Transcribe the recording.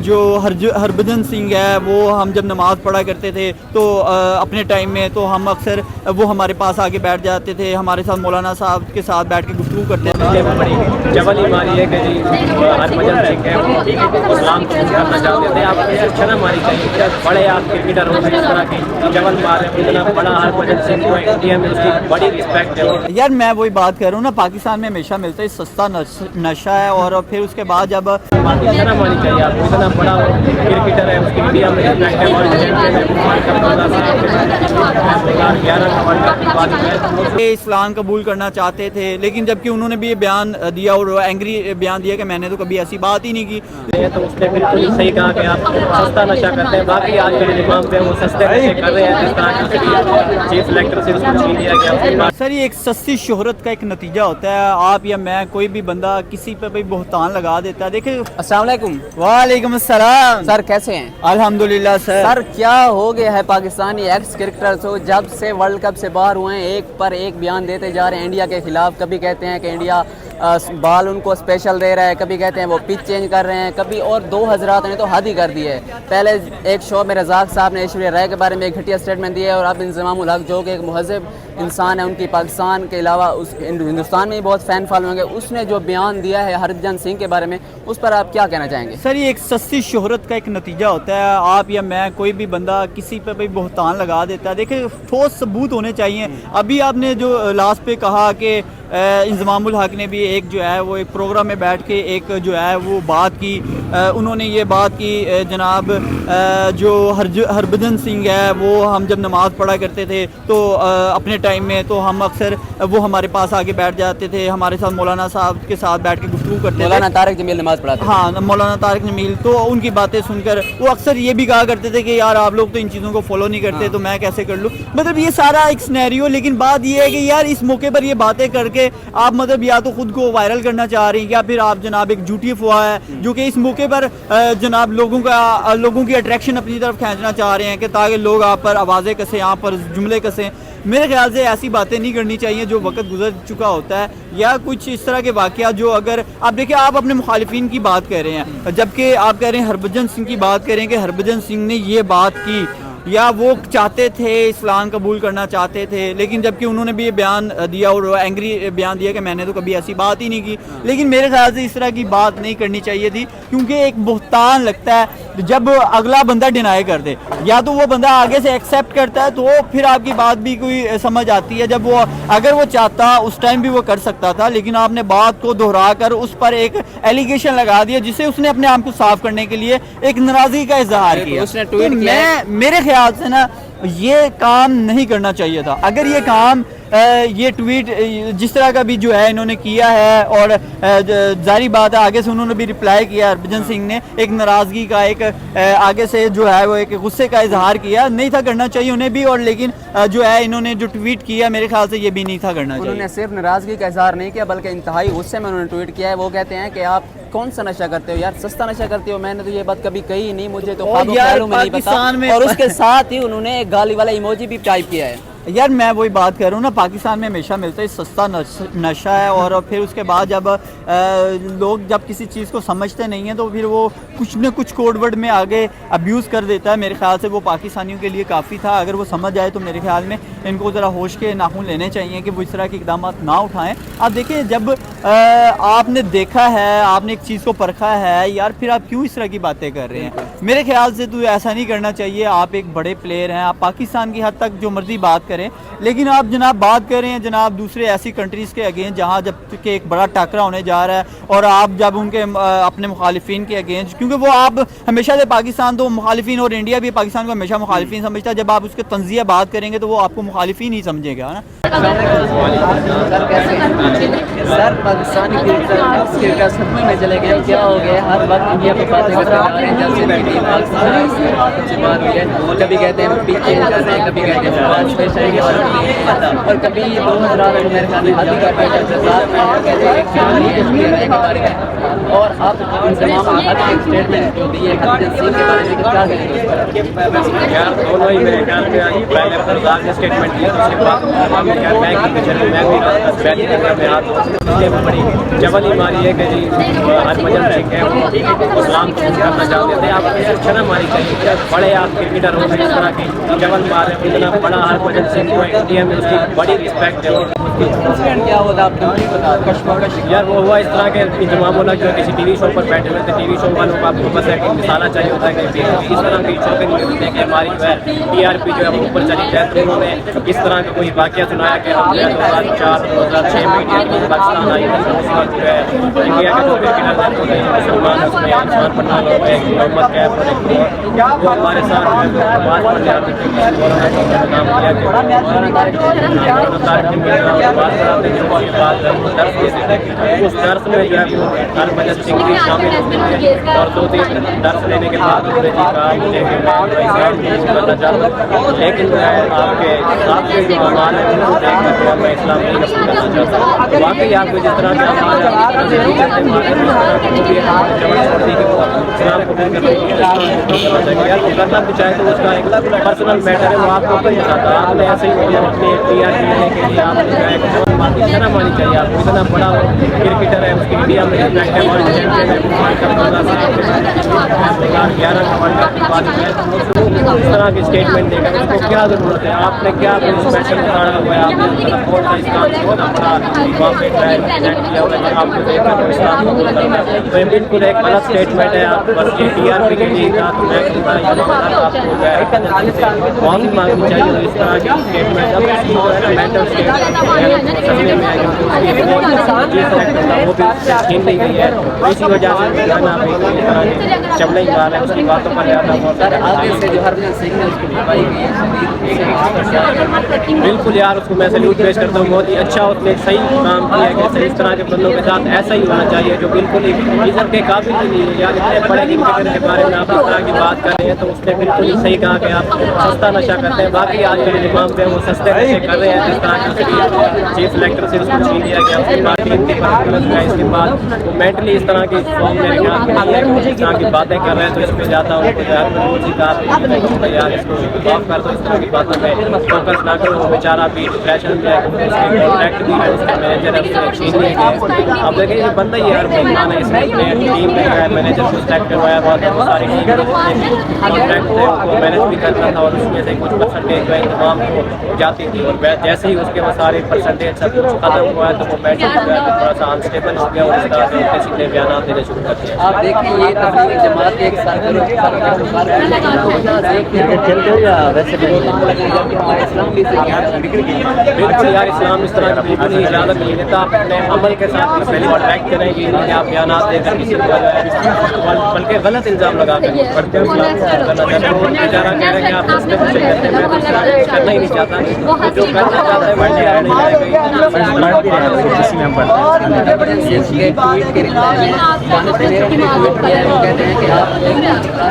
جو ہربھجن سنگھ ہے وہ ہم جب نماز پڑھا کرتے تھے تو اپنے ٹائم میں تو ہم اکثر وہ ہمارے پاس آ کے بیٹھ جاتے تھے, ہمارے ساتھ مولانا صاحب کے ساتھ بیٹھ کے گفتگو کرتے تھے. جبل ماری ہے کہ جی ہربھجن سنگھ ہے وہ اسلام کو کرنا چاہتے تھے, آپ شرم ماری چاہیے. بڑے آپ کرکٹر ہو اس طرح کے جبل مار ہے, اتنا بڑا ہربھجن سنگھ کو انڈیا میں اس کی بڑی رسپیکٹ ہے. یار میں وہی بات کر رہا ہوں نا, پاکستان میں ہمیشہ ملتا ہے سستا نشہ ہے, اور پھر اس کے بعد جب شرم آنی چاہیے آپ کو, اتنا بڑا کرکٹر ہے اس کی انڈیا میں رسپیکٹ ہے. ورلڈ چیمپئن ہے, اسلام قبول کرنا چاہتے تھے, لیکن جبکہ انہوں نے بھی یہ بیان دیا اور اینگری بیان دیا کہ میں نے تو کبھی ایسی بات ہی نہیں کی. تو اس نے بالکل صحیح کہا کہ آپ سستا نشہ کرتے ہیں. باقی آج کل امام پہ وہ سستے نشے کر رہے ہیں, جس طرح کی چیف سلیکٹر سے اس کو چھین دیا گیا. سر یہ ایک سستی شہرت کا ایک نتیجہ ہوتا ہے. آپ یا میں کوئی بھی بندہ کسی پہ بھی بہتان لگا دیتا ہے. دیکھیں, السلام علیکم. وعلیکم السلام. سر کیسے ہیں؟ الحمدللہ. سر کیا ہو گیا ہے پاکستانی ایکس کرکٹرز کو, جب سے ورلڈ کپ سے باہر ہوئے ہیں ایک پر ایک بیان دیتے جا رہے ہیں انڈیا کے خلاف. کبھی کہتے ہیں کہ انڈیا بال ان کو اسپیشل دے رہا ہے, کبھی کہتے ہیں وہ پچ چینج کر رہے ہیں, کبھی اور دو حضرات نے تو حد ہی کر دی ہے. پہلے ایک شو میں رزاق صاحب نے ایشوریا رائے کے بارے میں ایک گھٹیا سٹیٹمنٹ دیا ہے, اور اب انضمام الحق جو کہ ایک مہذب انسان ہے, ان کی پاکستان کے علاوہ اس ہندوستان میں بھی بہت فین فالوئنگ ہے, اس نے جو بیان دیا ہے ہربھجن سنگھ کے بارے میں, اس پر آپ کیا کہنا چاہیں گے؟ سر یہ ایک سستی شہرت کا ایک نتیجہ ہوتا ہے. آپ یا میں کوئی بھی بندہ کسی پہ بھی بہتان لگا دیتا ہے. دیکھیں, ٹھوس ثبوت ہونے چاہیے. ابھی آپ نے جو لاسٹ پہ کہا کہ انضمام الحق نے بھی ایک جو ہے وہ ایک پروگرام میں بیٹھ کے ایک جو ہے وہ بات کی, انہوں نے یہ بات کی جناب جو ہربھجن سنگھ ہے وہ ہم جب نماز پڑھا کرتے تھے تو اپنے ٹائم میں تو ہم اکثر وہ ہمارے پاس آ کے بیٹھ جاتے تھے, ہمارے ساتھ مولانا صاحب کے ساتھ بیٹھ کے گفتگو کرتے تھے. مولانا طارق جمیل نماز پڑھاتے ہیں. ہاں, مولانا طارق جمیل. تو ان کی باتیں سن کر وہ اکثر یہ بھی کہا کرتے تھے کہ یار آپ لوگ تو ان چیزوں کو فالو نہیں کرتے, تو میں کیسے کر لوں. مطلب یہ سارا ایک سینیریو. لیکن بات یہ ہے کہ یار اس موقع پر یہ باتیں کر کے آپ مطلب یا تو خود کو وائرل کرنا چاہ رہی ہیں, یا پھر آپ جناب ایک جھوٹی افواہ ہے جو کہ اس موقع پر جناب لوگوں کی اٹریکشن اپنی طرف کھینچنا چاہ رہے ہیں کہ تاکہ لوگ آپ پر آوازیں کسیں, آپ پر جملے کسیں. میرے خیال سے ایسی باتیں نہیں کرنی چاہیے جو وقت گزر چکا ہوتا ہے, یا کچھ اس طرح کے واقعات جو اگر آپ دیکھیں, آپ اپنے مخالفین کی بات کر رہے ہیں, جبکہ آپ کہہ رہے ہیں ہربھجن سنگھ کی بات کر رہے ہیں کہ ہربھجن سنگھ نے یہ بات کی یا وہ چاہتے تھے, اسلام قبول کرنا چاہتے تھے, لیکن جبکہ انہوں نے بھی یہ بیان دیا اور اینگری بیان دیا کہ میں نے تو کبھی ایسی بات ہی نہیں کی. لیکن میرے خیال سے اس طرح کی بات نہیں کرنی چاہیے تھی, کیونکہ ایک بہتان لگتا ہے جب اگلا بندہ ڈینائی کر دے, یا تو وہ بندہ آگے سے ایکسیپٹ کرتا ہے تو پھر آپ کی بات بھی کوئی سمجھ آتی ہے. جب وہ اگر وہ چاہتا اس ٹائم بھی وہ کر سکتا تھا, لیکن آپ نے بات کو دہرا کر اس پر ایک ایلیگیشن لگا دیا جسے اس نے اپنے آپ کو صاف کرنے کے لیے ایک ناراضگی کا اظہار کیا. اس نے ٹویٹ کیا. میرے خیال سے نا یہ کام نہیں کرنا چاہیے تھا. اگر یہ کام یہ ٹویٹ جس طرح کا بھی جو ہے انہوں نے کیا ہے, اور ظاہری بات ہے آگے سے انہوں نے بھی رپلائی کیا, ہربھجن سنگھ نے ایک ناراضگی کا ایک آگے سے جو ہے وہ ایک غصے کا اظہار کیا, نہیں تھا کرنا چاہیے انہیں بھی. اور لیکن جو ہے انہوں نے جو ٹویٹ کیا میرے خیال سے یہ بھی نہیں تھا کرنا چاہیے. انہوں نے صرف ناراضگی کا اظہار نہیں کیا بلکہ انتہائی غصے میں انہوں نے ٹویٹ کیا ہے. وہ کہتے ہیں کہ آپ کون سا نشہ کرتے ہو یار, سستا نشہ کرتے ہو, میں نے تو یہ بات کبھی کہی نہیں, مجھے تو خوابوں خیالوں میں نہیں پتا. اور اس کے ساتھ ہی انہوں نے ایک گالی والا ایموجی بھی ٹائپ کیا ہے. یار میں وہی بات کر رہا ہوں نا, پاکستان میں ہمیشہ ملتا ہے سستا نشہ ہے, اور پھر اس کے بعد جب لوگ جب کسی چیز کو سمجھتے نہیں ہیں تو پھر وہ کچھ نہ کچھ کوڈ ورڈ میں آگے ابیوز کر دیتا ہے. میرے خیال سے وہ پاکستانیوں کے لیے کافی تھا. اگر وہ سمجھ جائے تو میرے خیال میں ان کو ذرا ہوش کے ناخن لینے چاہیے کہ وہ اس طرح کے اقدامات نہ اٹھائیں. آپ دیکھیں, جب آپ نے دیکھا ہے, آپ نے ایک چیز کو پرکھا ہے یار, پھر آپ کیوں اس طرح کی باتیں کر رہے ہیں؟ میرے خیال سے تو ایسا نہیں کرنا چاہیے. آپ ایک بڑے پلیئر ہیں, آپ پاکستان کی حد تک جو مرضی بات کریں, لیکن آپ جناب بات کر رہے ہیں جناب دوسرے ایسی کنٹریز کے اگینسٹ جہاں جب کہ ایک بڑا ٹاکرا ہونے جا رہا ہے, اور آپ جب ان کے اپنے مخالفین کے اگینسٹ, کیونکہ وہ آپ ہمیشہ سے پاکستان تو مخالفین, اور انڈیا بھی پاکستان کو ہمیشہ مخالفین سمجھتا ہے, جب آپ اس کے تنزیہ بات کریں گے تو وہ آپ کو مخالفین ہی سمجھے گا نا. سر پاکستانی کرکٹر سطح میں چلے گئے, کیا ہو گیا؟ ہر وقت انڈیا پہ باتیں کرتے رہتے ہیں جب سے ان کی ٹیم پاکستان سے بات ہوئی ہے. کبھی کہتے ہیں پیچ چینج کر رہے ہیں, کبھی کہتے ہیں بات اسپیشل ہے, اور کبھی 2000 میرے خیال میں حد ہی کرتے ہیں. جب سے ساتھ میں کہتے ہیں ایک فیملی کے بارے میں اور آپ انضمام الحق کے اسٹیٹمنٹ جو دیے ہربھجن سنگھ کے بارے میں کیا کہیں گے اس پر؟ یار دونوں ہی میرے خیال میں پہلے سردار نے اسٹیٹمنٹ دیا اس کے بعد میں بھی بیٹھی میں آتا ہوں بڑی جبل ہی ماری ہے کہ جی ہربھجن سنگھ ہے وہ اسلام کو کرنا چاہتے تھے. آپ کو اچھا نہ ماری چاہیے بڑے آپ کرکٹر ہو اس طرح کی جبل مار ہے اتنا بڑا ہربھجن سنگھ کو انڈیا میں اس کی بڑی رسپیکٹ ہے. کیا ہوتا آپ بتا دیں یار وہ ہوا اس طرح کے انتظام ہونا جو کسی ٹی وی شو پر بیٹھے ہوئے تھے. ٹی وی شو والوں کو آپ کو پتہ ہے کہ مثالہ چاہیے ہوتا ہے کہ اس طرح کی شو نہیں ہوتے ہیں کہ ہماری جو ہے ٹی آر پی جو ہے وہ اوپر چلی جائے. تو انہوں نے اس طرح کا کوئی واقعہ سنایا کہ ہم 2004-2006 میں انڈیا کی پاکستان آئی تھی. اس وقت جو ہے انڈیا کے جو کرکٹر ہیں مسلمان اس میں عثمان پٹھان ہو گئے محمد کیف اور وہ ہمارے ساتھ بات کر رہے تھے نام کیا کہ اس درس میں جو ہے وہ ہربھجن سنگھ بھی شامل ہوتے ہیں اور 2-3 درس لینے کے بعد انہوں نے کہا مجھے کہ میں کرنا چاہتا ہوں لیکن جو ہے آپ کے جو اعمال ہیں ان کو دیکھ کر میں اسلام نہیں نصیب کرنا چاہتا ہوں. واقعی آپ کو جس طرح سے اسلام کو کرنا بھی چاہے تو اس کا ایک پرسنل میٹر ہے وہ آپ کو نہیں چاہتا. آپ نے ایسے ہی اپنے ٹی آر پی لینے کے لیے آپ نے جو ہے اتنا مانی چاہیے. آپ کو اتنا بڑا کرکٹر ہے اس کی انڈیا میں رسپیکٹ ہے. ورلڈ چیمپئن ہے ورلڈ کپ 2011 کا ورلڈ کپ کی بات ہے. اس طرح کی اسٹیٹمنٹ دے کر اس کو کیا ضرورت ہے؟ آپ نے کیا اسپیشل اتارا ہوا ہے؟ آپ نے بہت بڑا وہاں پہ کیا ہوا ہے آپ کو دیکھ کر اسلام کو کرنا ہے. تو یہ بالکل ایک غلط اسٹیٹمنٹ ہے. آپ بس یہ ٹی آر پی کے لیے تھا تو میں آپ کو معافی مانگنی چاہیے. اس طرح کی اسٹیٹمنٹ اب اس کی جو ہے مینٹل وہ بھی چھین لی گئی ہے. اسی وجہ سے چبلے ہی مار ہے اس کی باتوں پر بالکل یار اس کو میں سیلوٹ پیش کرتا ہوں. بہت ہی اچھا اس نے صحیح کام کیا کہ اس طرح کے بندوں کے ساتھ ایسا ہی ہونا چاہیے جو بالکل ہی عزت کے قابل ہی نہیں ہے. یار اتنے بڑے کرکٹر کے بارے میں آپ اس طرح کی بات کر رہے ہیں تو اس نے بالکل ہی صحیح کہا کہ آپ سستا نشہ کرتے ہیں. باقی آج کل نظام پہ وہ سستے نشے کر رہے ہیں. جس طرح کی چیف سلیکٹر سے اس کو چھین لیا گیا اس کے بعد ٹیم کے اس کے بعد وہ مینٹلی اس طرح کی فارم میرے خیال میں نہیں ہے کہ اس طرح کی باتیں کر رہے ہیں تو اس میں جاتا ہوں یار اس کو معاف کر دو. اس طرح کی باتوں پہ فوکس نہ کرو. وہ بیچارہ بھی ڈپریشن میں ہے اس کے کانٹریکٹ بھی ہے اس کا مینیجر ہے اس سے چھین لیا گیا. اب دیکھیں یہ بندہ ہی یار بہت ہے اس نے ٹیم میں جو ہے مینیجر کو سلیکٹ کروایا ہوا تھا. ساری ٹیم کانٹریکٹ تھے ان کو مینیج بھی کرنا تھا اور اس میں سے کچھ پرسنٹیج جو ہے انتظام کو جاتی تھی اور جیسے ہی اس کے وہ سارے پرسنٹیج سب کچھ ختم ہوا ہے تو وہ مینٹل جو ہے تھوڑا سا انسٹیبل ہو گیا اور اس طرح سے الٹے سیدھے بیانات دینے شروع کر دیے. آپ دیکھیں یہ تبلیغی جماعت ایک سرکل بالکل یار اسلام اس طرح کی بالکل ہی اجازت نہیں دیتا. آپ اپنے عمل کے ساتھ پہلے ٹریک کریں گے کہ آپ بیانات دے کر کسی کو جو ہے بلکہ غلط الزام لگا کر پڑھتے ہیں بیچارہ کہہ رہے ہیں کہ آپ اس سے کچھ کہتے ہیں. میں تو کرنا ہی نہیں چاہتا. جو کرنا چاہتا ہے وہ نہیں آئے گا.